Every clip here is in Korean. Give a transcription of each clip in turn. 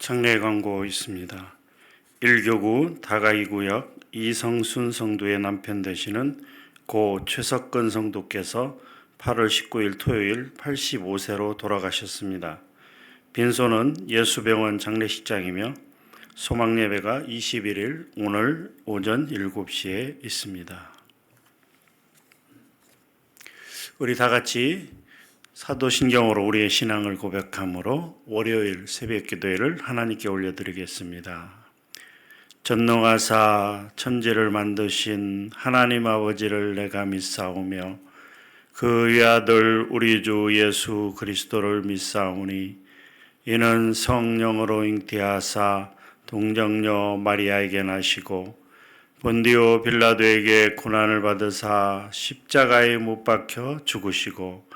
장례 광고 있습니다. 1교구 다가이구역 이성순 성도의 남편 되시는 고 최석근 성도께서 8월 19일 토요일 85세로 돌아가셨습니다. 빈소는 예수병원 장례식장이며 소망예배가 21일 오늘 오전 7시에 있습니다. 우리 다 같이 사도신경으로 우리의 신앙을 고백함으로 월요일 새벽 기도회를 하나님께 올려드리겠습니다. 전능하사 천지를 만드신 하나님 아버지를 내가 믿사오며 그 외아들 우리 주 예수 그리스도를 믿사오니 이는 성령으로 잉태하사 동정녀 마리아에게 나시고 본디오 빌라도에게 고난을 받으사 십자가에 못 박혀 죽으시고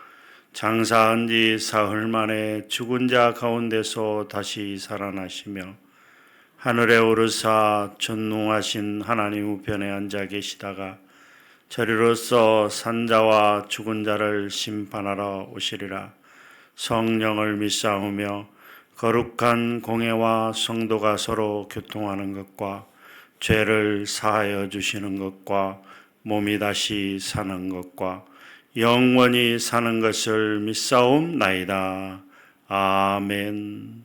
장사한 지 사흘 만에 죽은 자 가운데서 다시 살아나시며 하늘에 오르사 전능하신 하나님 우편에 앉아 계시다가 저리로서 산자와 죽은 자를 심판하러 오시리라. 성령을 믿사오며 거룩한 공회와 성도가 서로 교통하는 것과 죄를 사하여 주시는 것과 몸이 다시 사는 것과 영원히 사는 것을 믿사옵나이다. 아멘.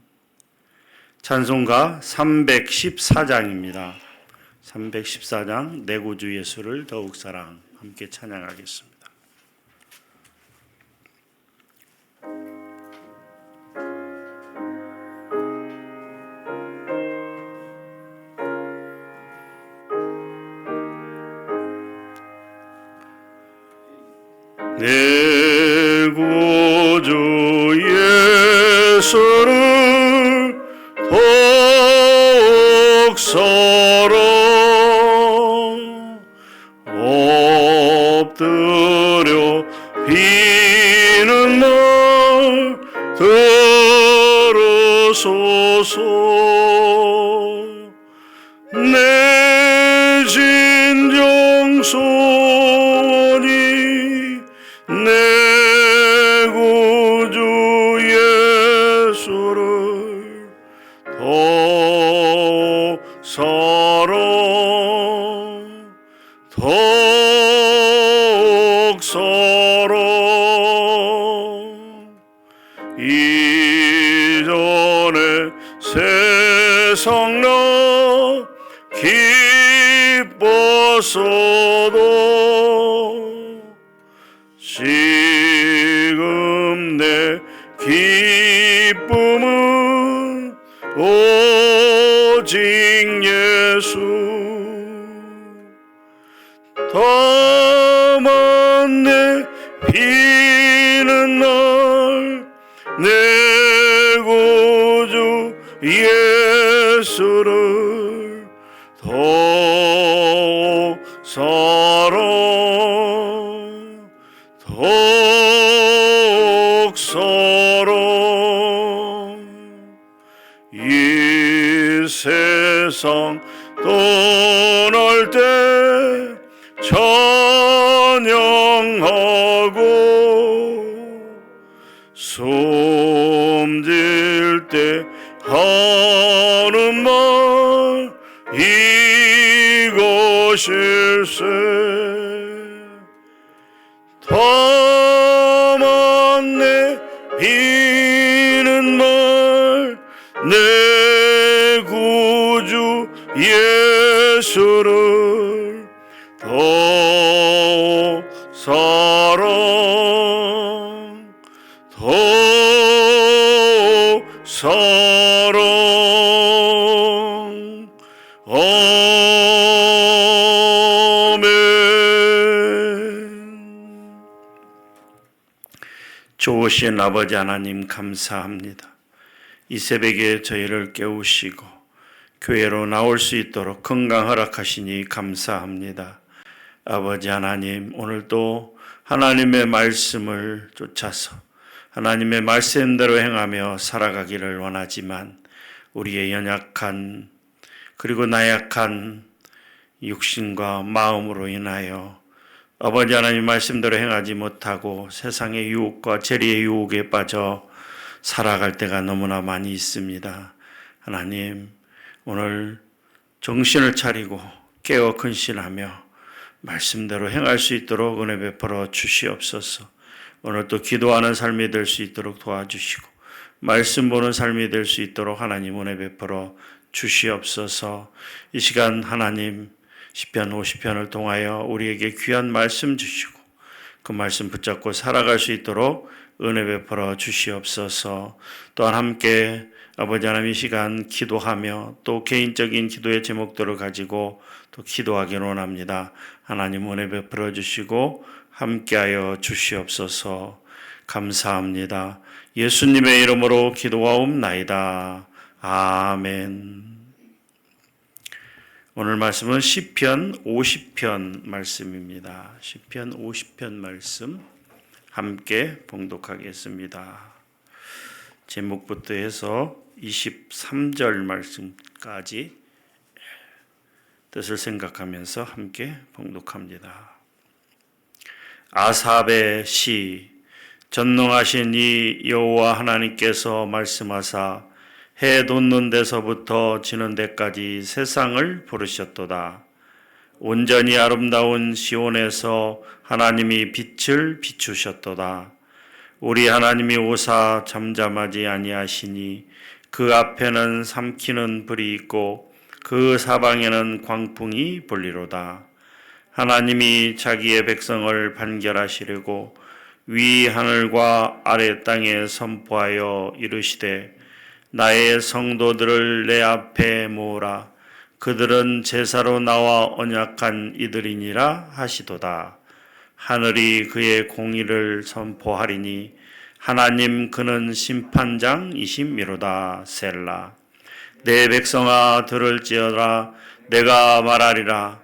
찬송가 314장입니다. 314장 내 구주 예수를 더욱 사랑 함께 찬양하겠습니다. 내 구주 예수를 더욱 사랑 엎드려 비는 날 들으소서. 내 진정손이 내 구주 예수를 더욱 사랑 더욱 사랑 이전에 세상 나 기뻤어도 지금 내 기쁨은 오직 예수. 다만 내 비는 날 내 구주 예수를 더욱 사랑 더욱 사랑 이 세상 떠날 때 찬양하고 숨질 때 하는 말 이것일세. 다만 내 비는 말 내 구주 예수를 더욱 사랑 더욱 사랑 아멘. 좋으신 아버지 하나님 감사합니다. 이 새벽에 저희를 깨우시고 교회로 나올 수 있도록 건강 허락하시니 감사합니다. 아버지 하나님, 오늘도 하나님의 말씀을 쫓아서 하나님의 말씀대로 행하며 살아가기를 원하지만 우리의 연약한 그리고 나약한 육신과 마음으로 인하여 아버지 하나님 말씀대로 행하지 못하고 세상의 유혹과 재리의 유혹에 빠져 살아갈 때가 너무나 많이 있습니다. 하나님, 오늘 정신을 차리고 깨어 근신하며 말씀대로 행할 수 있도록 은혜 베풀어 주시옵소서. 오늘 또 기도하는 삶이 될 수 있도록 도와주시고 말씀 보는 삶이 될 수 있도록 하나님 은혜 베풀어 주시옵소서. 이 시간 하나님 시편 50편을 통하여 우리에게 귀한 말씀 주시고 그 말씀 붙잡고 살아갈 수 있도록 은혜 베풀어 주시옵소서. 또한 함께 아버지 하나님 이 시간 기도하며 또 개인적인 기도의 제목들을 가지고 또 기도하기를 원합니다. 하나님 은혜 베풀어 주시고 함께하여 주시옵소서. 감사합니다. 예수님의 이름으로 기도하옵나이다. 아멘. 오늘 말씀은 시편 50편 말씀입니다. 시편 50편 말씀 함께 봉독하겠습니다. 제목부터 해서 23절 말씀까지 뜻을 생각하면서 함께 봉독합니다. 아삽의 시. 전능하신 이 여호와 하나님께서 말씀하사 해 돋는 데서부터 지는 데까지 세상을 부르셨도다. 온전히 아름다운 시온에서 하나님이 빛을 비추셨도다. 우리 하나님이 오사 잠잠하지 아니하시니 그 앞에는 삼키는 불이 있고 그 사방에는 광풍이 불리로다. 하나님이 자기의 백성을 판결하시려고 위 하늘과 아래 땅에 선포하여 이르시되 나의 성도들을 내 앞에 모으라. 그들은 제사로 나와 언약한 이들이니라 하시도다. 하늘이 그의 공의를 선포하리니 하나님 그는 심판장이심이로다. 셀라. 내 백성아 들을지어다. 내가 말하리라.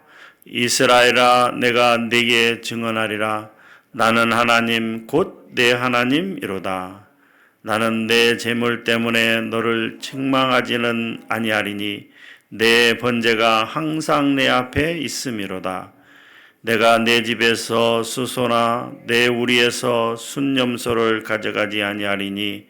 이스라엘아 내가 네게 증언하리라. 나는 하나님 곧 내 하나님이로다. 나는 내 재물 때문에 너를 책망하지는 아니하리니 내 번제가 항상 내 앞에 있음이로다. 내가 내 집에서 수소나 내 우리에서 순염소를 가져가지 아니하리니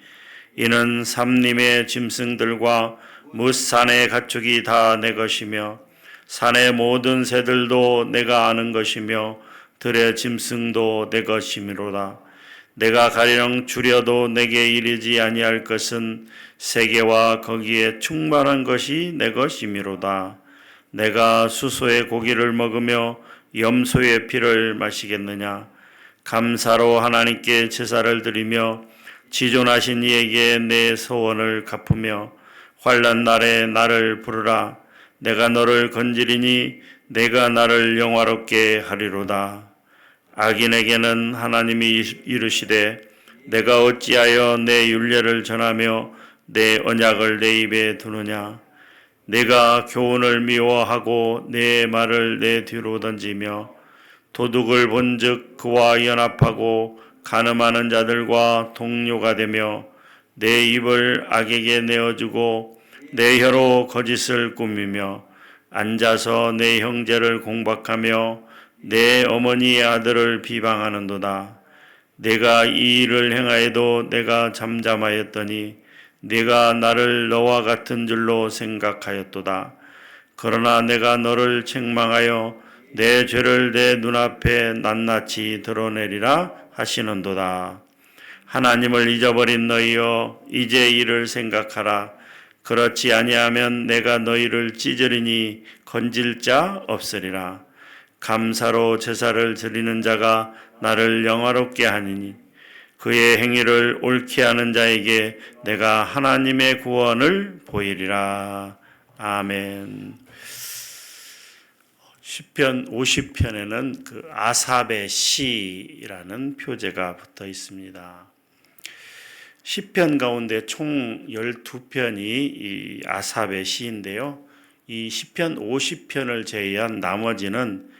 이는 삼림의 짐승들과 뭇산의 가축이 다 내 것이며 산의 모든 새들도 내가 아는 것이며 들의 짐승도 내 것이미로다. 내가 가령 줄여도 내게 이르지 아니할 것은 세계와 거기에 충만한 것이 내 것이미로다. 내가 수소의 고기를 먹으며 염소의 피를 마시겠느냐. 감사로 하나님께 제사를 드리며 지존하신 이에게 내 소원을 갚으며 환난 날에 나를 부르라. 내가 너를 건지리니 내가 나를 영화롭게 하리로다. 악인에게는 하나님이 이르시되 내가 어찌하여 내 율례를 전하며 내 언약을 내 입에 두느냐. 내가 교훈을 미워하고 내 말을 내 뒤로 던지며 도둑을 본즉 그와 연합하고 간음하는 자들과 동료가 되며 내 입을 악에게 내어주고 내 혀로 거짓을 꾸미며 앉아서 내 형제를 공박하며 내 어머니의 아들을 비방하는도다. 내가 이 일을 행하여도 내가 잠잠하였더니 네가 나를 너와 같은 줄로 생각하였도다. 그러나 내가 너를 책망하여 내 죄를 내 눈앞에 낱낱이 드러내리라 하시는도다. 하나님을 잊어버린 너희여 이제 이를 생각하라. 그렇지 아니하면 내가 너희를 찢으리니 건질 자 없으리라. 감사로 제사를 드리는 자가 나를 영화롭게 하니니 그의 행위를 옳게 하는 자에게 내가 하나님의 구원을 보이리라. 아멘. 시편 50편에는 그 아삽의 시라는 표제가 붙어 있습니다. 시편 가운데 총 12편이 이 아삽의 시인데요. 이 시편 50편을 제외한 나머지는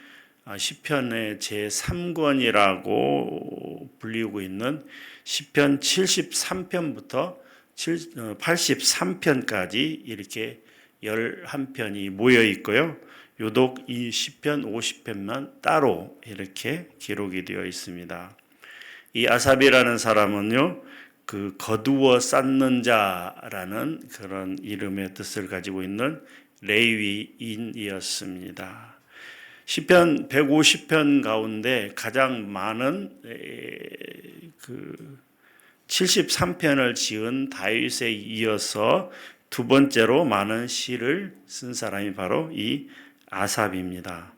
시편의 제3권이라고 불리고 있는 시편 73편부터 83편까지 이렇게 11편이 모여 있고요. 유독 이 시편 50편만 따로 이렇게 기록이 되어 있습니다. 이 아삽이라는 사람은요, 그 거두어 쌓는 자라는 그런 이름의 뜻을 가지고 있는 레위인이었습니다. 시편 150편 가운데 가장 많은 그 73편을 지은 다윗에 이어서 두 번째로 많은 시를 쓴 사람이 바로 이 아삽입니다.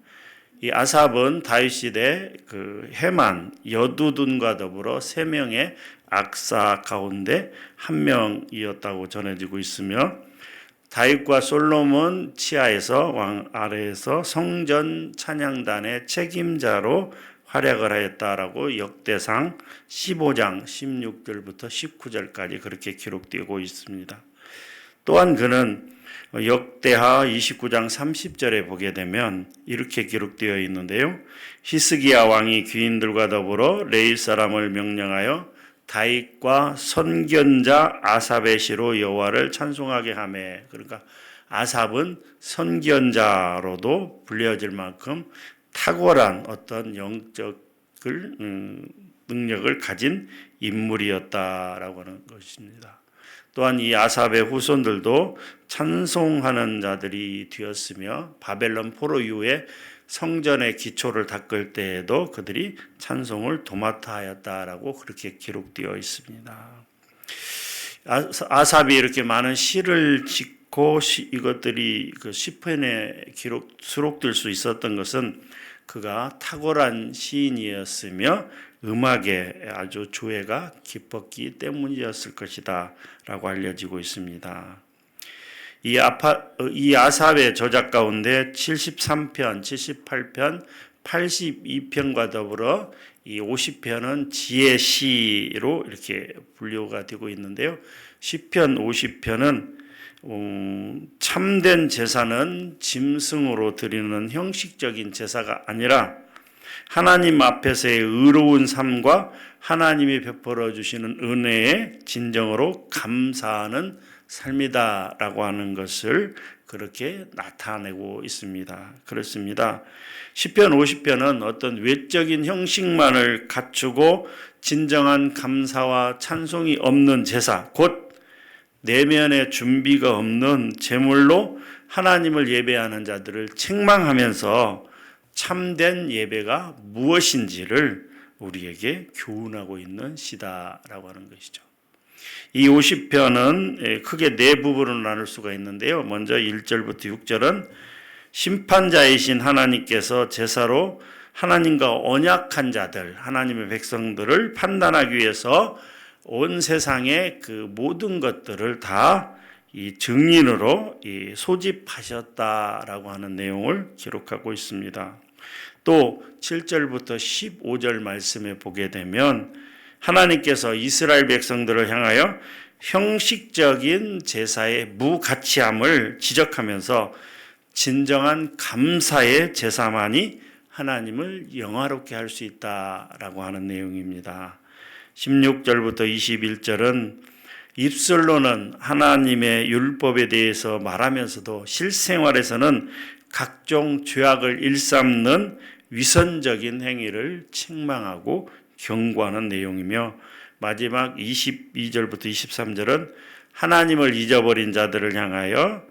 이 아삽은 다윗 시대 그 헤만, 여두둔과 더불어 세 명의 악사 가운데 한 명이었다고 전해지고 있으며 다윗과 솔로몬 치하에서 왕 아래에서 성전 찬양단의 책임자로 활약을 하였다라고 역대상 15장 16절부터 19절까지 그렇게 기록되고 있습니다. 또한 그는 역대하 29장 30절에 보게 되면 이렇게 기록되어 있는데요. 히스기야 왕이 귀인들과 더불어 레위 사람을 명령하여 다윗과 선견자 아삽의 시로 여호와를 찬송하게 하매, 그러니까 아삽은 선견자로도 불려질 만큼 탁월한 어떤 영적 능력을 가진 인물이었다라고 하는 것입니다. 또한 이 아삽의 후손들도 찬송하는 자들이 되었으며 바벨론 포로 이후에 성전의 기초를 닦을 때에도 그들이 찬송을 도맡아 하였다라고 그렇게 기록되어 있습니다. 아삽이 이렇게 많은 시를 짓고 이것들이 그 시편에 수록될 수 있었던 것은 그가 탁월한 시인이었으며 음악에 아주 조예가 깊었기 때문이었을 것이다 라고 알려지고 있습니다. 이 아삽의 저작 가운데 73편, 78편, 82편과 더불어 이 50편은 지혜시로 이렇게 분류가 되고 있는데요. 시편 50편은 참된 제사는 짐승으로 드리는 형식적인 제사가 아니라 하나님 앞에서의 의로운 삶과 하나님이 베풀어 주시는 은혜에 진정으로 감사하는 삶이다라고 하는 것을 그렇게 나타내고 있습니다. 그렇습니다. 시편 50편은 어떤 외적인 형식만을 갖추고 진정한 감사와 찬송이 없는 제사, 곧 내면의 준비가 없는 제물로 하나님을 예배하는 자들을 책망하면서 참된 예배가 무엇인지를 우리에게 교훈하고 있는 시다라고 하는 것이죠. 이 50편은 크게 네 부분으로 나눌 수가 있는데요. 먼저 1절부터 6절은 심판자이신 하나님께서 제사로 하나님과 언약한 자들, 하나님의 백성들을 판단하기 위해서 온 세상의 그 모든 것들을 다 이 증인으로 소집하셨다라고 하는 내용을 기록하고 있습니다. 또 7절부터 15절 말씀에 보게 되면 하나님께서 이스라엘 백성들을 향하여 형식적인 제사의 무가치함을 지적하면서 진정한 감사의 제사만이 하나님을 영화롭게 할 수 있다라고 하는 내용입니다. 16절부터 21절은 입술로는 하나님의 율법에 대해서 말하면서도 실생활에서는 각종 죄악을 일삼는 위선적인 행위를 책망하고 경고하는 내용이며, 마지막 22절부터 23절은 하나님을 잊어버린 자들을 향하여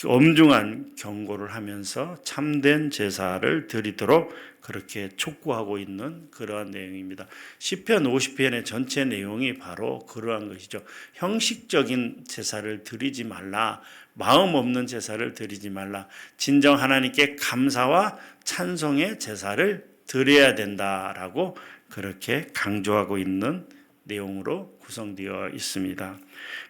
엄중한 경고를 하면서 참된 제사를 드리도록 그렇게 촉구하고 있는 그러한 내용입니다. 시편 50편의 전체 내용이 바로 그러한 것이죠. 형식적인 제사를 드리지 말라, 마음 없는 제사를 드리지 말라, 진정 하나님께 감사와 찬송의 제사를 드려야 된다라고 그렇게 강조하고 있는 내용으로 구성되어 있습니다.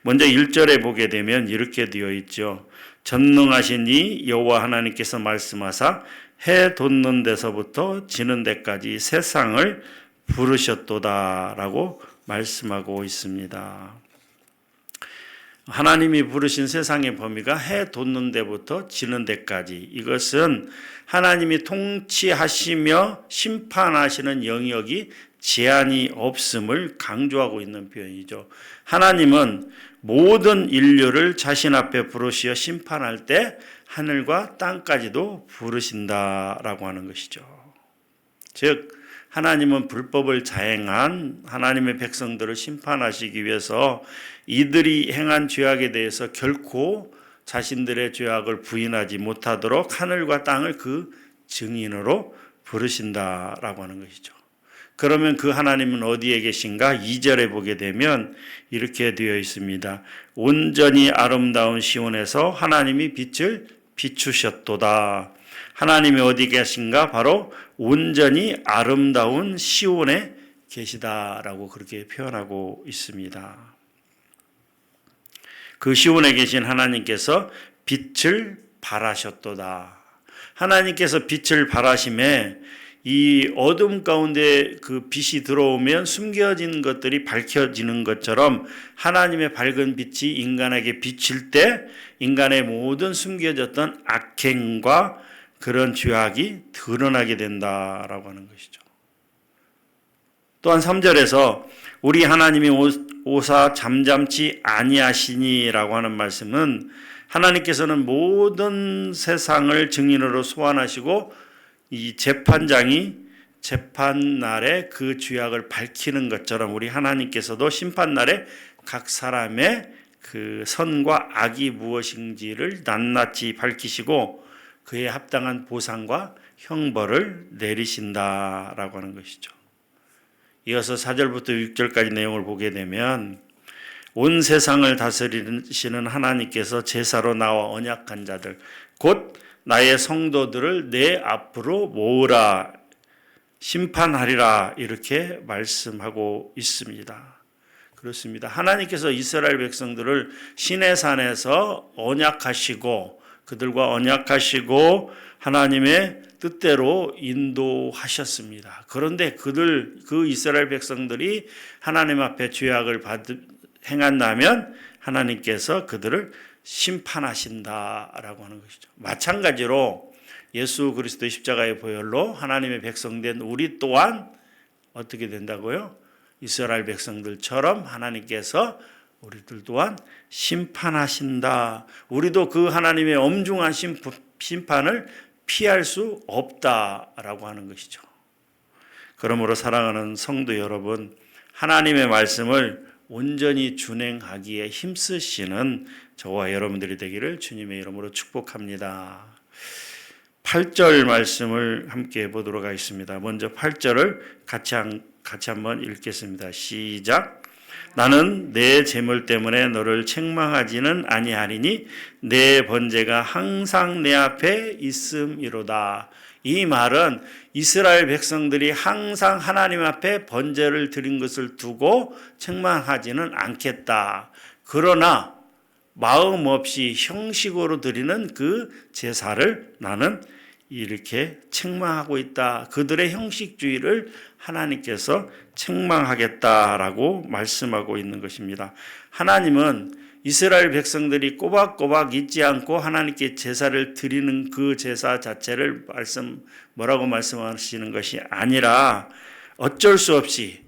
먼저 1절에 보게 되면 이렇게 되어 있죠. 전능하신 이 여호와 하나님께서 말씀하사 해 돋는 데서부터 지는 데까지 세상을 부르셨도다라고 말씀하고 있습니다. 하나님이 부르신 세상의 범위가 해 돋는 데부터 지는 데까지, 이것은 하나님이 통치하시며 심판하시는 영역이 제한이 없음을 강조하고 있는 표현이죠. 하나님은 모든 인류를 자신 앞에 부르시어 심판할 때 하늘과 땅까지도 부르신다라고 하는 것이죠. 즉 하나님은 불법을 자행한 하나님의 백성들을 심판하시기 위해서 이들이 행한 죄악에 대해서 결코 자신들의 죄악을 부인하지 못하도록 하늘과 땅을 그 증인으로 부르신다라고 하는 것이죠. 그러면 그 하나님은 어디에 계신가? 2절에 보게 되면 이렇게 되어 있습니다. 온전히 아름다운 시온에서 하나님이 빛을 비추셨도다. 하나님이 어디 계신가? 바로 온전히 아름다운 시온에 계시다라고 그렇게 표현하고 있습니다. 그 시온에 계신 하나님께서 빛을 발하셨도다. 하나님께서 빛을 발하심에 이 어둠 가운데 그 빛이 들어오면 숨겨진 것들이 밝혀지는 것처럼 하나님의 밝은 빛이 인간에게 비칠 때 인간의 모든 숨겨졌던 악행과 그런 죄악이 드러나게 된다라고 하는 것이죠. 또한 3절에서 우리 하나님이 오사 잠잠치 아니하시니라고 하는 말씀은 하나님께서는 모든 세상을 증인으로 소환하시고 이 재판장이 재판날에 그 죄악을 밝히는 것처럼 우리 하나님께서도 심판날에 각 사람의 그 선과 악이 무엇인지를 낱낱이 밝히시고 그에 합당한 보상과 형벌을 내리신다라고 하는 것이죠. 이어서 4절부터 6절까지 내용을 보게 되면 온 세상을 다스리시는 하나님께서 제사로 나와 언약한 자들 곧 나의 성도들을 내 앞으로 모으라 심판하리라 이렇게 말씀하고 있습니다. 그렇습니다. 하나님께서 이스라엘 백성들을 시내산에서 언약하시고 그들과 언약하시고 하나님의 뜻대로 인도하셨습니다. 그런데 그 이스라엘 백성들이 하나님 앞에 죄악을 행한다면 하나님께서 그들을 심판하신다라고 하는 것이죠. 마찬가지로 예수 그리스도의 십자가의 보혈로 하나님의 백성된 우리 또한 어떻게 된다고요? 이스라엘 백성들처럼 하나님께서 우리들 또한 심판하신다. 우리도 그 하나님의 엄중한 심판을 피할 수 없다라고 하는 것이죠. 그러므로 사랑하는 성도 여러분, 하나님의 말씀을 온전히 준행하기에 힘쓰시는 저와 여러분들이 되기를 주님의 이름으로 축복합니다. 8절 말씀을 함께 보도록 하겠습니다. 먼저 8절을 같이 한번 읽겠습니다. 시작. 나는 내 재물 때문에 너를 책망하지는 아니하리니 내 번제가 항상 내 앞에 있음이로다. 이 말은 이스라엘 백성들이 항상 하나님 앞에 번제를 드린 것을 두고 책망하지는 않겠다. 그러나 마음 없이 형식으로 드리는 그 제사를 나는 이렇게 책망하고 있다. 그들의 형식주의를 하나님께서 책망하겠다라고 말씀하고 있는 것입니다. 하나님은 이스라엘 백성들이 꼬박꼬박 잊지 않고 하나님께 제사를 드리는 그 제사 자체를 뭐라고 말씀하시는 것이 아니라 어쩔 수 없이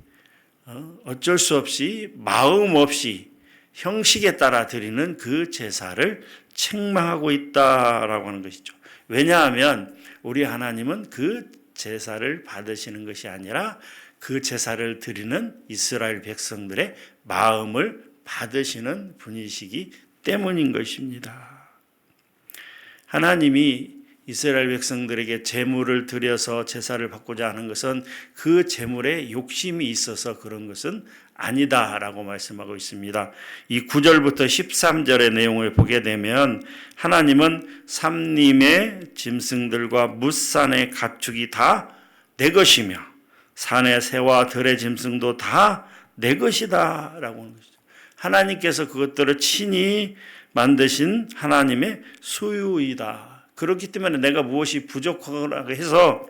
마음 없이 형식에 따라 드리는 그 제사를 책망하고 있다라고 하는 것이죠. 왜냐하면 우리 하나님은 그 제사를 받으시는 것이 아니라 그 제사를 드리는 이스라엘 백성들의 마음을 받으시는 분이시기 때문인 것입니다. 하나님이 이스라엘 백성들에게 제물을 드려서 제사를 받고자 하는 것은 그 제물에 욕심이 있어서 그런 것은 아니다라고 말씀하고 있습니다. 이 9절부터 13절의 내용을 보게 되면 하나님은 삼림의 짐승들과 뭇산의 가축이 다 내 것이며 산의 새와 들의 짐승도 다 내 것이다 라고 하는 것이죠. 하나님께서 그것들을 친히 만드신 하나님의 소유이다. 그렇기 때문에 내가 무엇이 부족하다고 해서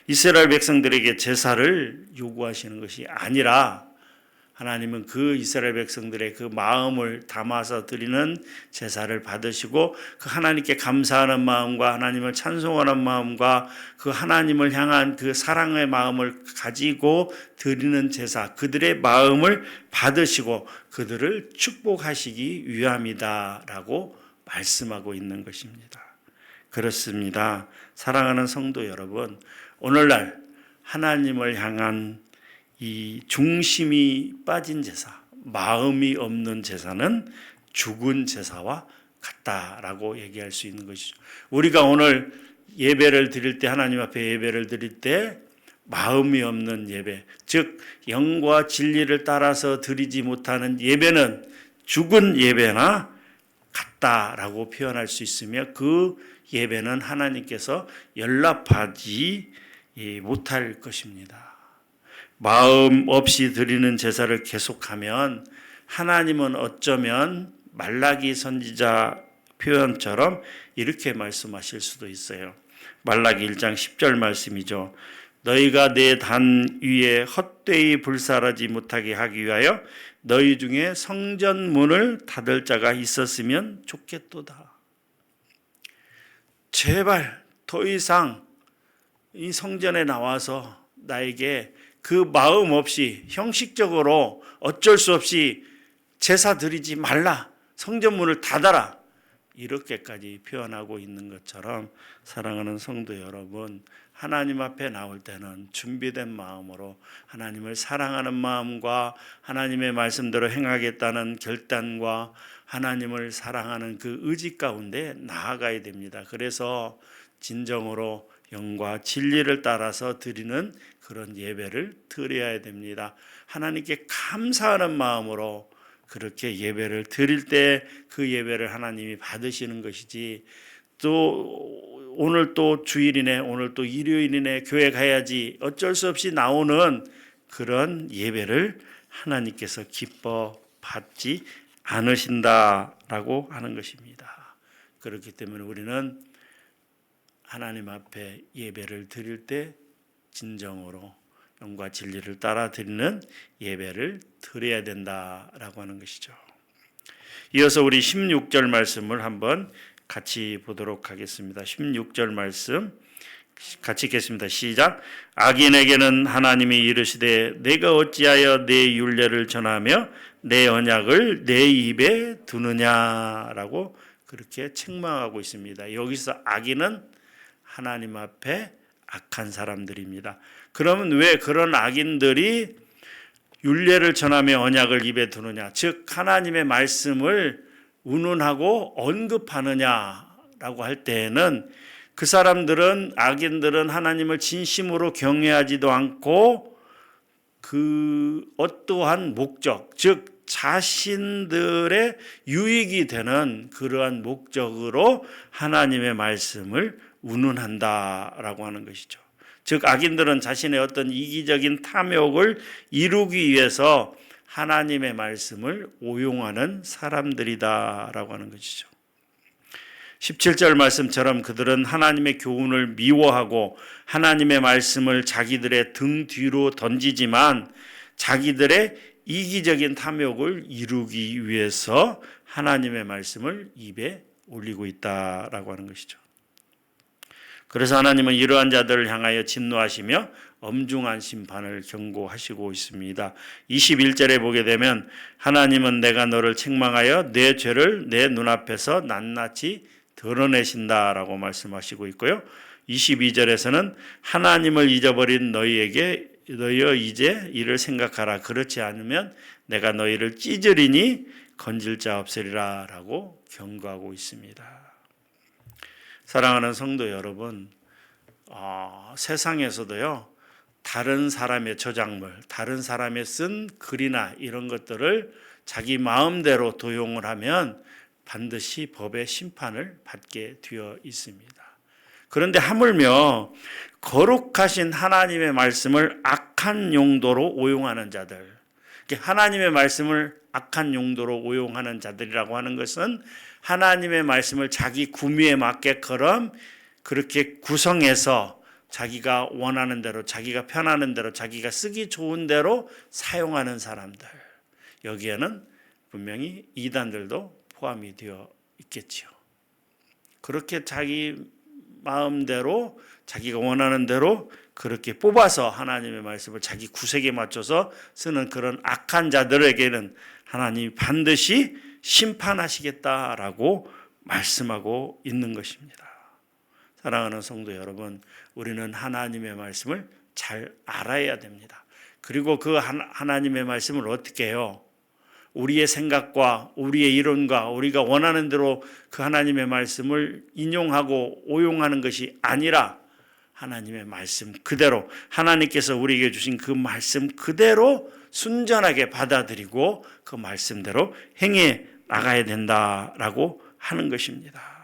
이스라엘 백성들에게 제사를 요구하시는 것이 아니라 하나님은 그 이스라엘 백성들의 그 마음을 담아서 드리는 제사를 받으시고 그 하나님께 감사하는 마음과 하나님을 찬송하는 마음과 그 하나님을 향한 그 사랑의 마음을 가지고 드리는 제사, 그들의 마음을 받으시고 그들을 축복하시기 위함이다라고 말씀하고 있는 것입니다. 그렇습니다. 사랑하는 성도 여러분, 오늘날 하나님을 향한 이 중심이 빠진 제사, 마음이 없는 제사는 죽은 제사와 같다라고 얘기할 수 있는 것이죠. 우리가 오늘 예배를 드릴 때, 하나님 앞에 예배를 드릴 때 마음이 없는 예배, 즉 영과 진리를 따라서 드리지 못하는 예배는 죽은 예배나 같다라고 표현할 수 있으며, 그 예배는 하나님께서 연락하지 못할 것입니다. 마음 없이 드리는 제사를 계속하면 하나님은 어쩌면 말라기 선지자 표현처럼 이렇게 말씀하실 수도 있어요. 말라기 1장 10절 말씀이죠. 너희가 내 단 위에 헛되이 불살하지 못하게 하기 위하여 너희 중에 성전 문을 닫을 자가 있었으면 좋겠도다. 제발 더 이상 이 성전에 나와서 나에게 그 마음 없이 형식적으로 어쩔 수 없이 제사 드리지 말라, 성전 문을 닫아라, 이렇게까지 표현하고 있는 것처럼 사랑하는 성도 여러분, 하나님 앞에 나올 때는 준비된 마음으로 하나님을 사랑하는 마음과 하나님의 말씀대로 행하겠다는 결단과 하나님을 사랑하는 그 의지 가운데 나아가야 됩니다. 그래서 진정으로 영과 진리를 따라서 드리는 그런 예배를 드려야 됩니다. 하나님께 감사하는 마음으로 그렇게 예배를 드릴 때 그 예배를 하나님이 받으시는 것이지, 또 오늘 또 주일이네, 오늘 또 일요일이네, 교회 가야지, 어쩔 수 없이 나오는 그런 예배를 하나님께서 기뻐 받지 않으신다라고 하는 것입니다. 그렇기 때문에 우리는 하나님 앞에 예배를 드릴 때 진정으로 영과 진리를 따라 드리는 예배를 드려야 된다라고 하는 것이죠. 이어서 우리 16절 말씀을 한번 같이 보도록 하겠습니다. 16절 말씀 같이 읽겠습니다. 시작. 악인에게는 하나님이 이르시되 내가 어찌하여 내 율례를 전하며 내 언약을 내 입에 두느냐라고 그렇게 책망하고 있습니다. 여기서 악인은 하나님 앞에 악한 사람들입니다. 그러면 왜 그런 악인들이 율례를 전하며 언약을 입에 두느냐, 즉 하나님의 말씀을 운운하고 언급하느냐라고 할 때에는 그 사람들은, 악인들은 하나님을 진심으로 경외하지도 않고 그 어떠한 목적, 즉 자신들의 유익이 되는 그러한 목적으로 하나님의 말씀을 운운한다라고 하는 것이죠. 즉 악인들은 자신의 어떤 이기적인 탐욕을 이루기 위해서 하나님의 말씀을 오용하는 사람들이다라고 하는 것이죠. 17절 말씀처럼 그들은 하나님의 교훈을 미워하고 하나님의 말씀을 자기들의 등 뒤로 던지지만 자기들의 이기적인 탐욕을 이루기 위해서 하나님의 말씀을 입에 올리고 있다라고 하는 것이죠. 그래서 하나님은 이러한 자들을 향하여 진노하시며 엄중한 심판을 경고하시고 있습니다. 21절에 보게 되면 하나님은 내가 너를 책망하여 내 죄를 내 눈앞에서 낱낱이 드러내신다라고 말씀하시고 있고요. 22절에서는 하나님을 잊어버린 너희에게 너희여 이제 이를 생각하라. 그렇지 않으면 내가 너희를 찢으리니 건질 자 없으리라 라고 경고하고 있습니다. 사랑하는 성도 여러분, 세상에서도요, 다른 사람의 저작물, 다른 사람의 쓴 글이나 이런 것들을 자기 마음대로 도용을 하면 반드시 법의 심판을 받게 되어 있습니다. 그런데 하물며 거룩하신 하나님의 말씀을 악한 용도로 오용하는 자들, 하나님의 말씀을 악한 용도로 오용하는 자들이라고 하는 것은 하나님의 말씀을 자기 구미에 맞게끔 그렇게 구성해서 자기가 원하는 대로, 자기가 편하는 대로, 자기가 쓰기 좋은 대로 사용하는 사람들, 여기에는 분명히 이단들도 포함이 되어 있겠지요. 그렇게 자기 마음대로, 자기가 원하는 대로 그렇게 뽑아서 하나님의 말씀을 자기 구색에 맞춰서 쓰는 그런 악한 자들에게는 하나님이 반드시 심판하시겠다라고 말씀하고 있는 것입니다. 사랑하는 성도 여러분, 우리는 하나님의 말씀을 잘 알아야 됩니다. 그리고 그 하나님의 말씀을 어떻게 해요? 우리의 생각과 우리의 이론과 우리가 원하는 대로 그 하나님의 말씀을 인용하고 오용하는 것이 아니라 하나님의 말씀 그대로, 하나님께서 우리에게 주신 그 말씀 그대로 순전하게 받아들이고 그 말씀대로 행해 나가야 된다라고 하는 것입니다.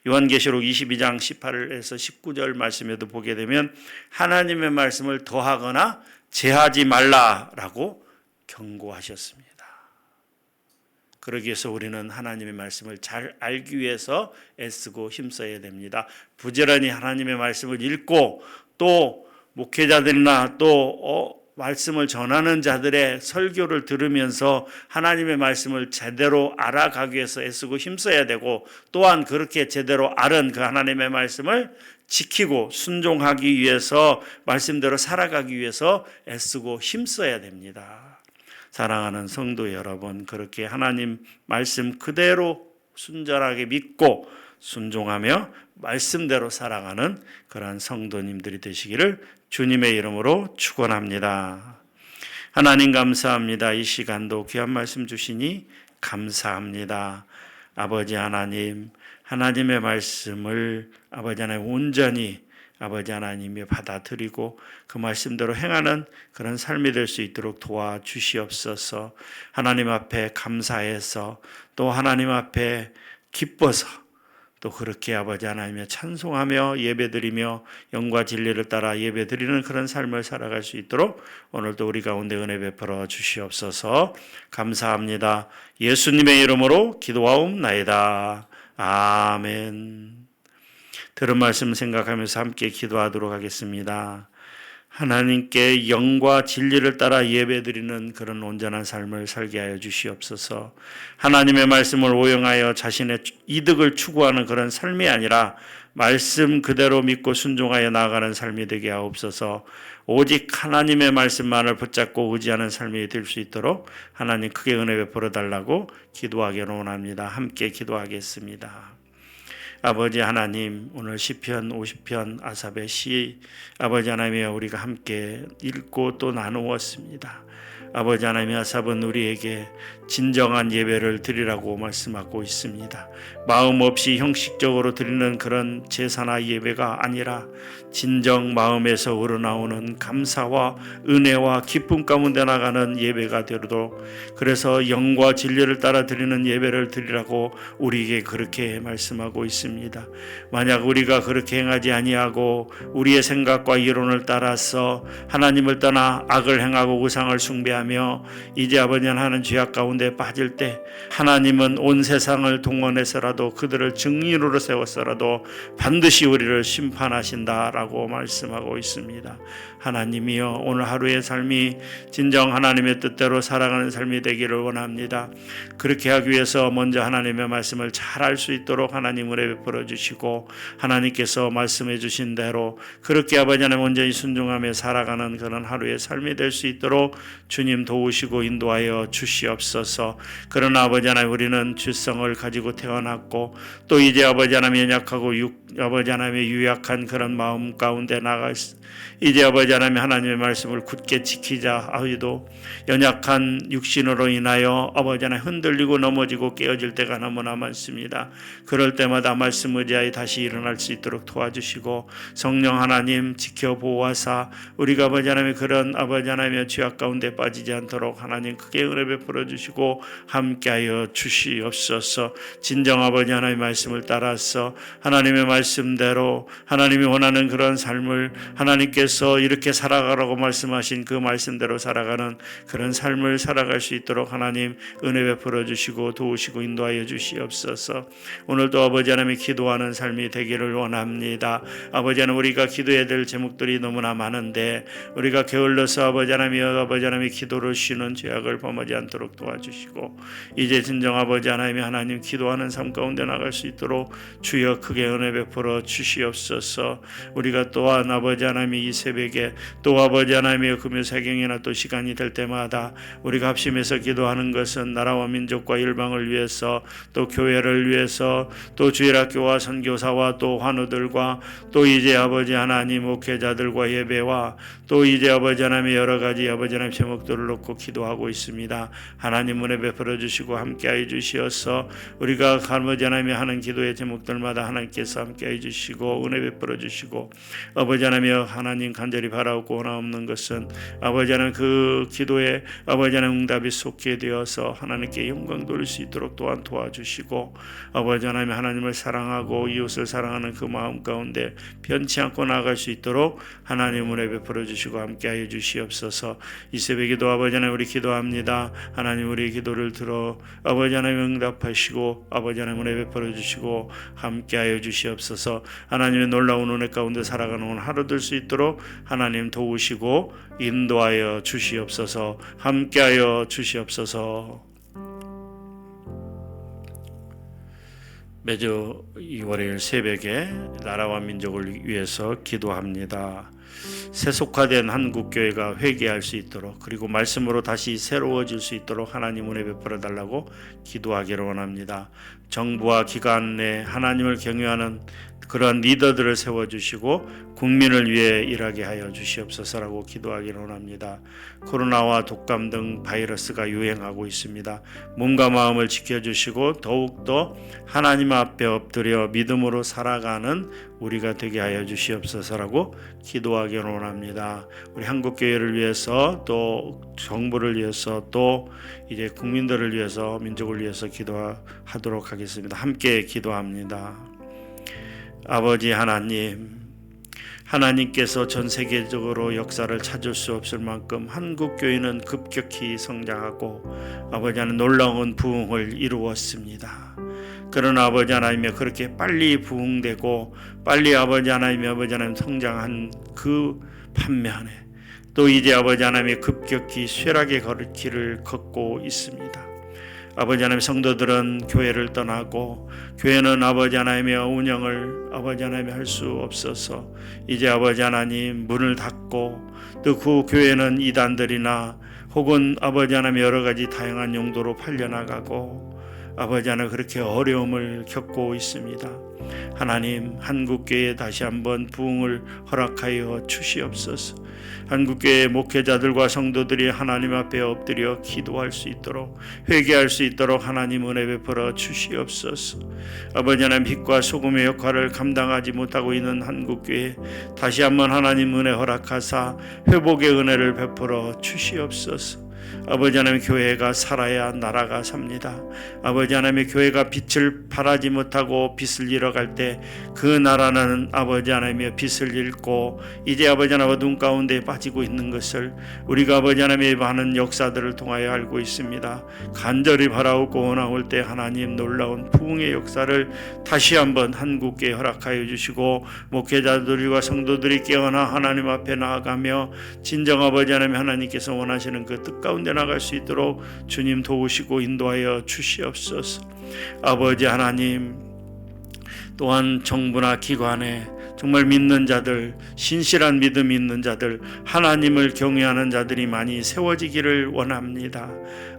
요한계시록 22장 18에서 19절 말씀에도 보게 되면 하나님의 말씀을 더하거나 제하지 말라라고 경고하셨습니다. 그러기 위해서 우리는 하나님의 말씀을 잘 알기 위해서 애쓰고 힘써야 됩니다. 부지런히 하나님의 말씀을 읽고 또 목회자들이나 또 말씀을 전하는 자들의 설교를 들으면서 하나님의 말씀을 제대로 알아가기 위해서 애쓰고 힘써야 되고, 또한 그렇게 제대로 알은 그 하나님의 말씀을 지키고 순종하기 위해서 말씀대로 살아가기 위해서 애쓰고 힘써야 됩니다. 사랑하는 성도 여러분, 그렇게 하나님 말씀 그대로 순전하게 믿고 순종하며 말씀대로 살아가는 그러한 성도님들이 되시기를 주님의 이름으로 축원합니다. 하나님 감사합니다. 이 시간도 귀한 말씀 주시니 감사합니다. 아버지 하나님, 하나님의 말씀을 아버지 하나님 온전히 아버지 하나님이 받아들이고 그 말씀대로 행하는 그런 삶이 될 수 있도록 도와주시옵소서. 하나님 앞에 감사해서 또 하나님 앞에 기뻐서 또 그렇게 아버지 하나님의 찬송하며 예배드리며 영과 진리를 따라 예배드리는 그런 삶을 살아갈 수 있도록 오늘도 우리 가운데 은혜 베풀어 주시옵소서. 감사합니다. 예수님의 이름으로 기도하옵나이다. 아멘. 들은 말씀 생각하면서 함께 기도하도록 하겠습니다. 하나님께 영과 진리를 따라 예배드리는 그런 온전한 삶을 살게 하여 주시옵소서. 하나님의 말씀을 오용하여 자신의 이득을 추구하는 그런 삶이 아니라 말씀 그대로 믿고 순종하여 나아가는 삶이 되게 하옵소서. 오직 하나님의 말씀만을 붙잡고 의지하는 삶이 될 수 있도록 하나님 크게 은혜 베풀어 달라고 기도하기를 원합니다. 함께 기도하겠습니다. 아버지 하나님, 오늘 시편 50편 아삽의 시 아버지 하나님이여 우리가 함께 읽고 또 나누었습니다. 아버지 하나님, 아삽은 우리에게 진정한 예배를 드리라고 말씀하고 있습니다. 마음 없이 형식적으로 드리는 그런 제사나 예배가 아니라 진정 마음에서 우러나오는 감사와 은혜와 기쁨 가운데 나가는 예배가 되도록, 그래서 영과 진리를 따라 드리는 예배를 드리라고 우리에게 그렇게 말씀하고 있습니다. 만약 우리가 그렇게 행하지 아니하고 우리의 생각과 이론을 따라서 하나님을 떠나 악을 행하고 우상을 숭배하며 이제 아버지 하나님 죄악 가운데 빠질 때 하나님은 온 세상을 동원해서라도 그들을 증인으로 세웠어라도 반드시 우리를 심판하신다라고 말씀하고 있습니다. 하나님이여, 오늘 하루의 삶이 진정 하나님의 뜻대로 살아가는 삶이 되기를 원합니다. 그렇게 하기 위해서 먼저 하나님의 말씀을 잘 알 수 있도록 하나님 은혜 베풀어 주시고, 하나님께서 말씀해 주신 대로 그렇게 아버지 하나님 온전히 순종하며 살아가는 그런 하루의 삶이 될 수 있도록 주님 도우시고 인도하여 주시옵소서. 그러나 아버지 하나님, 우리는 죄성을 가지고 태어났고 또 이제 아버지 하나님 연약하고 아버지 하나님의 유약한 그런 마음 가운데 나가 이제 아버지 하나님의 말씀을 굳게 지키자 하여도 연약한 육신으로 인하여 아버지 하나님 흔들리고 넘어지고 깨어질 때가 너무나 많습니다. 그럴 때마다 말씀 의지하여 다시 일어날 수 있도록 도와주시고, 성령 하나님 지켜보아사 우리가 아버지 하나님의 그런 아버지 하나님의 죄악 가운데 빠지지 않도록 하나님 크게 은혜 베풀어 주시고 함께하여 주시옵소서. 진정 아버지 하나님의 말씀을 따라서 하나님의 말씀대로 하나님이 원하는 그런 삶을 하나님께서 이렇게 살아가라고 말씀하신 그 말씀대로 살아가는 그런 삶을 살아갈 수 있도록 하나님 은혜 베풀어 주시고 도우시고 인도하여 주시옵소서. 오늘도 아버지 하나님이 기도하는 삶이 되기를 원합니다. 아버지 하나님, 우리가 기도해야 될 제목들이 너무나 많은데 우리가 게을러서 아버지 하나님이 기도를 쉬는 죄악을 범하지 않도록 도와주시고 이제 진정 아버지 하나님 기도하는 삶 가운데 나갈 수 있도록 주여 크게 은혜 베풀어 주시옵소서. 우리가 또한 아버지 하나님 이 새벽에 또 아버지 하나님의 금요사경이나 또 시간이 될 때마다 우리가 합심해서 기도하는 것은 나라와 민족과 일방을 위해서 또 교회를 위해서 또 주일학교와 선교사와 또 환우들과 또 이제 아버지 하나님 목회자들과 예배와 또 이제 아버지 하나님의 여러 가지 아버지 하나님 제목들을 놓고 기도하고 있습니다. 하나님 은혜 베풀어 주시고 함께하여 주시어서 우리가 아버지 하나님이 하는 기도의 제목들마다 하나님께서 함께하여 주시고 은혜 베풀어 주시고 아버지 하나님 간절히 바라고 원하옵는 것은 아버지 하나님 그 기도에 아버지 하나님 응답이 속게 되어서 하나님께 영광 돌릴 수 있도록 또한 도와주시고 아버지 하나님을 사랑하고 이웃을 사랑하는 그 마음 가운데 변치 않고 나아갈 수 있도록 하나님 은혜 베풀어 주시고 함께하여 주시옵소서. 이 새벽에도 아버지 하나님 우리 기도합니다. 하나님 우리 기도를 들어 아버지 하나님 응답하시고 아버지 하나님 은혜 베풀어 주시고 함께하여 주시옵소서. 하나님의 놀라운 은혜 가운데 살아가는 하루 될 수 있도록 하나님 도우시고 인도하여 주시옵소서. 함께하여 주시옵소서. 매주 이 월요일 새벽에 나라와 민족을 위해서 기도합니다. 세속화된 한국교회가 회개할 수 있도록 그리고 말씀으로 다시 새로워질 수 있도록 하나님 은혜 베풀어 달라고 기도하기를 원합니다. 정부와 기관 내 하나님을 경외하는 그런 리더들을 세워주시고 국민을 위해 일하게 하여 주시옵소서라고 기도하기를 원합니다. 코로나와 독감 등 바이러스가 유행하고 있습니다. 몸과 마음을 지켜주시고 더욱더 하나님 앞에 엎드려 믿음으로 살아가는 우리가 되게 하여 주시옵소서라고 기도하기를 원합니다. 우리 한국교회를 위해서 또 정부를 위해서 또 이제 국민들을 위해서 민족을 위해서 기도하도록 하겠습니다. 함께 기도합니다. 아버지 하나님께서 전 세계적으로 역사를 찾을 수 없을 만큼 한국교회는 급격히 성장하고 아버지 하나님 놀라운 부흥을 이루었습니다. 그러나 아버지 하나님이 그렇게 빨리 부흥되고 빨리 아버지 하나님 성장한 그 반면에 또 이제 아버지 하나님이 급격히 쇠락의 길을 걷고 있습니다. 아버지 하나님 성도들은 교회를 떠나고 교회는 아버지 하나님의 운영을 아버지 하나님이 할 수 없어서 이제 아버지 하나님 문을 닫고 또 그 교회는 이단들이나 혹은 아버지 하나님 여러 가지 다양한 용도로 팔려나가고 아버지 하나님 그렇게 어려움을 겪고 있습니다. 하나님 한국교회에 다시 한번 부흥을 허락하여 주시옵소서. 한국교회 목회자들과 성도들이 하나님 앞에 엎드려 기도할 수 있도록 회개할 수 있도록 하나님 은혜 베풀어 주시옵소서. 아버지 하나님 빛과 소금의 역할을 감당하지 못하고 있는 한국교회 다시 한번 하나님 은혜 허락하사 회복의 은혜를 베풀어 주시옵소서. 아버지 하나님 교회가 살아야 나라가 삽니다. 아버지 하나님의 교회가 빛을 발하지 못하고 빛을 잃어갈 때 그 나라는 아버지 하나님의 빛을 잃고 이제 아버지 하나님 어둠 가운데 빠지고 있는 것을 우리가 아버지 하나님의 많은 역사들을 통하여 알고 있습니다. 간절히 바라오고 원하올 때 하나님 놀라운 부흥의 역사를 다시 한번 한국교회에 허락하여 주시고 목회자들과 성도들이 깨어나 하나님 앞에 나아가며 진정 아버지 하나님께서 원하시는 그 뜻 가운데 나갈 수 있도록 주님 도우시고 인도하여 주시옵소서. 아버지 하나님 또한 정부나 기관에 정말 믿는 자들, 신실한 믿음이 있는 자들, 하나님을 경외하는 자들이 많이 세워지기를 원합니다.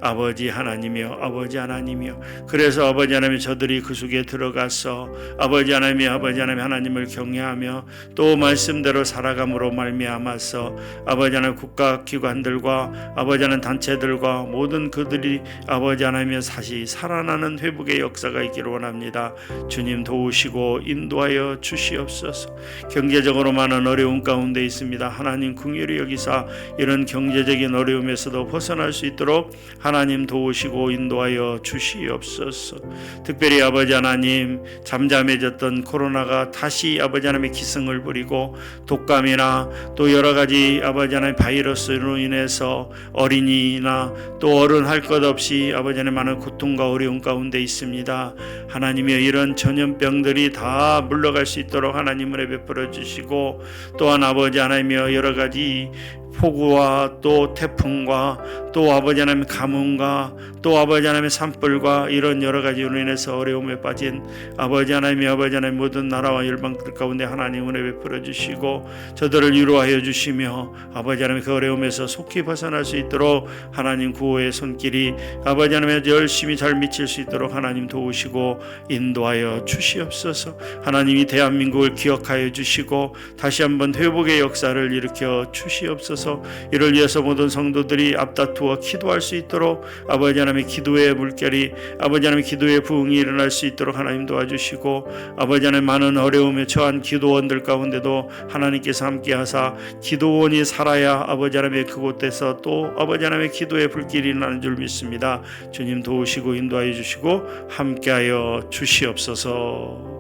아버지 하나님이여, 아버지 하나님이여. 그래서 아버지 하나님 저들이 그 속에 들어가서 아버지 하나님을 경외하며 또 말씀대로 살아감으로 말미암아서 아버지 하나님 국가기관들과 아버지 하나님 단체들과 모든 그들이 아버지 하나님의 다시 살아나는 회복의 역사가 있기를 원합니다. 주님 도우시고 인도하여 주시옵소서. 경제적으로 많은 어려움 가운데 있습니다. 하나님 긍휼히 여기사 이런 경제적인 어려움에서도 벗어날 수 있도록 하나님 도우시고 인도하여 주시옵소서. 특별히 아버지 하나님 잠잠해졌던 코로나가 다시 아버지 하나님의 기승을 부리고 독감이나 또 여러 가지 아버지 하나님 바이러스로 인해서 어린이나 또 어른 할 것 없이 아버지 하나님 많은 고통과 어려움 가운데 있습니다. 하나님의 이런 전염병들이 다 물러갈 수 있도록 하나님 은혜 베풀어 주시고, 또한 아버지 하나님이여 여러 가지 폭우와 또 태풍과 또 아버지 하나님 가뭄과 또 아버지 하나님의 산불과 이런 여러 가지로 인해서 어려움에 빠진 아버지 하나님 모든 나라와 열방들 가운데 하나님 은혜 베풀어 주시고 저들을 위로하여 주시며 아버지 하나님 그 어려움에서 속히 벗어날 수 있도록 하나님 구호의 손길이 아버지 하나님 열심히 잘 미칠 수 있도록 하나님 도우시고 인도하여 주시옵소서. 하나님이 대한민국을 기억하여 주시고 다시 한번 회복의 역사를 일으켜 주시옵소서. 이를 위해서 모든 성도들이 앞다투어 기도할 수 있도록 아버지 하나님의 기도의 물결이 아버지 하나님의 기도의 부흥이 일어날 수 있도록 하나님 도와주시고 아버지 하나님 많은 어려움에 처한 기도원들 가운데도 하나님께서 함께 하사 기도원이 살아야 아버지 하나님의 그곳에서 또 아버지 하나님의 기도의 불길이 일어나는 줄 믿습니다. 주님 도우시고 인도하여 주시고 함께하여 주시옵소서.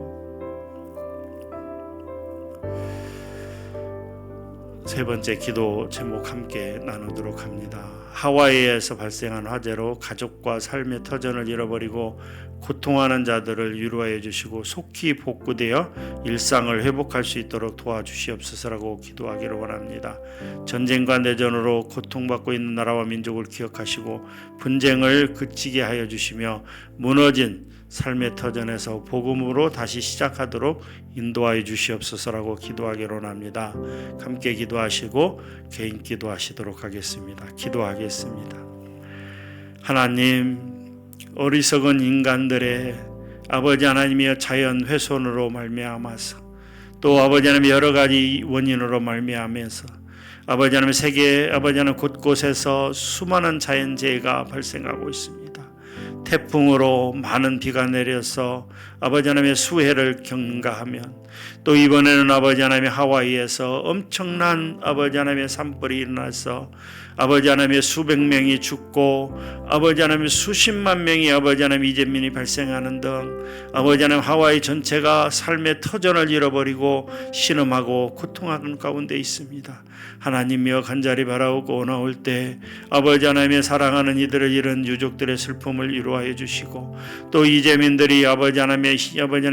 세 번째 기도 제목 함께 나누도록 합니다. 하와이에서 발생한 화재로 가족과 삶의 터전을 잃어버리고 고통하는 자들을 위로하여 주시고 속히 복구되어 일상을 회복할 수 있도록 도와주시옵소서라고 기도하기를 원합니다. 전쟁과 내전으로 고통받고 있는 나라와 민족을 기억하시고 분쟁을 그치게 하여 주시며 무너진 삶의 터전에서 복음으로 다시 시작하도록 인도하여 주시옵소서라고 기도하기를 원합니다. 함께 기도하시고 개인 기도하시도록 하겠습니다. 기도하겠습니다. 하나님, 어리석은 인간들의 아버지 하나님이여 자연 훼손으로 말미암아서 또 아버지 하나님 여러 가지 원인으로 말미암아서 아버지 하나님 세계 아버지 하나님 곳곳에서 수많은 자연재해가 발생하고 있습니다. 태풍으로 많은 비가 내려서 아버지 하나님의 수해를 경가하면 또 이번에는 아버지 하나님의 하와이에서 엄청난 아버지 하나님의 산불이 일어나서 아버지 하나님의 수백 명이 죽고 아버지 하나님의 수십만 명이 아버지 하나님 이재민이 발생하는 등 아버지 하나님 하와이 전체가 삶의 터전을 잃어버리고 신음하고 고통하는 가운데 있습니다. 하나님이여 간절히 바라오고 나올 때 아버지 하나님의 사랑하는 이들을 잃은 유족들의 슬픔을 위로하여 주시고 또 이재민들이 아버지 하나님의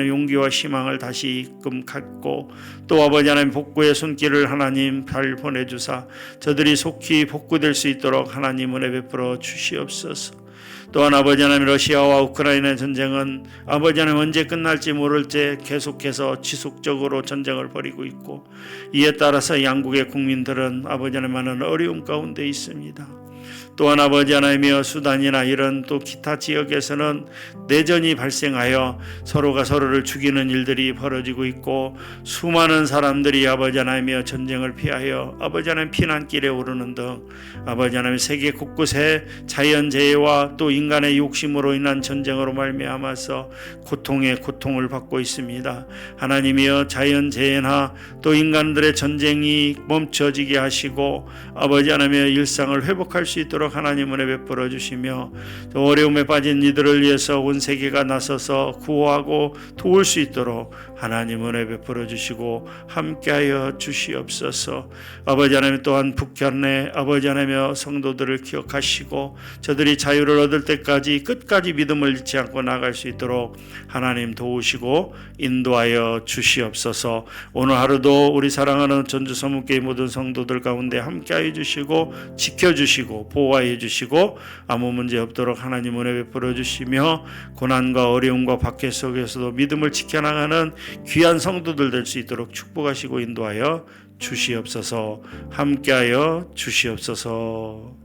용기와 희망을 다시금 갖고 또 아버지 하나님 복구의 손길을 하나님 잘 보내주사 저들이 속히 복구될 수 있도록 하나님 은혜 베풀어 주시옵소서. 또한 아버지 하나님 러시아와 우크라이나 전쟁은 아버지 하나님 언제 끝날지 모를 때 계속해서 지속적으로 전쟁을 벌이고 있고 이에 따라서 양국의 국민들은 아버지 하나님 많은 어려움 가운데 있습니다. 또한 아버지 하나님이여 수단이나 이런 또 기타 지역에서는 내전이 발생하여 서로가 서로를 죽이는 일들이 벌어지고 있고 수많은 사람들이 아버지 하나님이여 전쟁을 피하여 아버지 하나님 피난길에 오르는 등 아버지 하나님 세계 곳곳에 자연재해와 또 인간의 욕심으로 인한 전쟁으로 말미암아서 고통에 고통을 받고 있습니다. 하나님이여 자연재해나 또 인간들의 전쟁이 멈춰지게 하시고 아버지 하나님의 일상을 회복할 수 있도록 하나님 은혜 베풀어 주시며 또 어려움에 빠진 이들을 위해서 온 세계가 나서서 구호하고 도울 수 있도록 하나님 은혜 베풀어 주시고 함께하여 주시옵소서. 아버지 하나님 또한 북한의 아버지 하나님의 성도들을 기억하시고 저들이 자유를 얻을 때까지 끝까지 믿음을 잃지 않고 나갈 수 있도록 하나님 도우시고 인도하여 주시옵소서. 오늘 하루도 우리 사랑하는 전주서문교회 모든 성도들 가운데 함께하여 주시고 지켜주시고 보호하여 주시고 아무 문제 없도록 하나님 은혜 베풀어 주시며 고난과 어려움과 박해 속에서도 믿음을 지켜나가는 귀한 성도들 될 수 있도록 축복하시고 인도하여 주시옵소서. 함께하여 주시옵소서.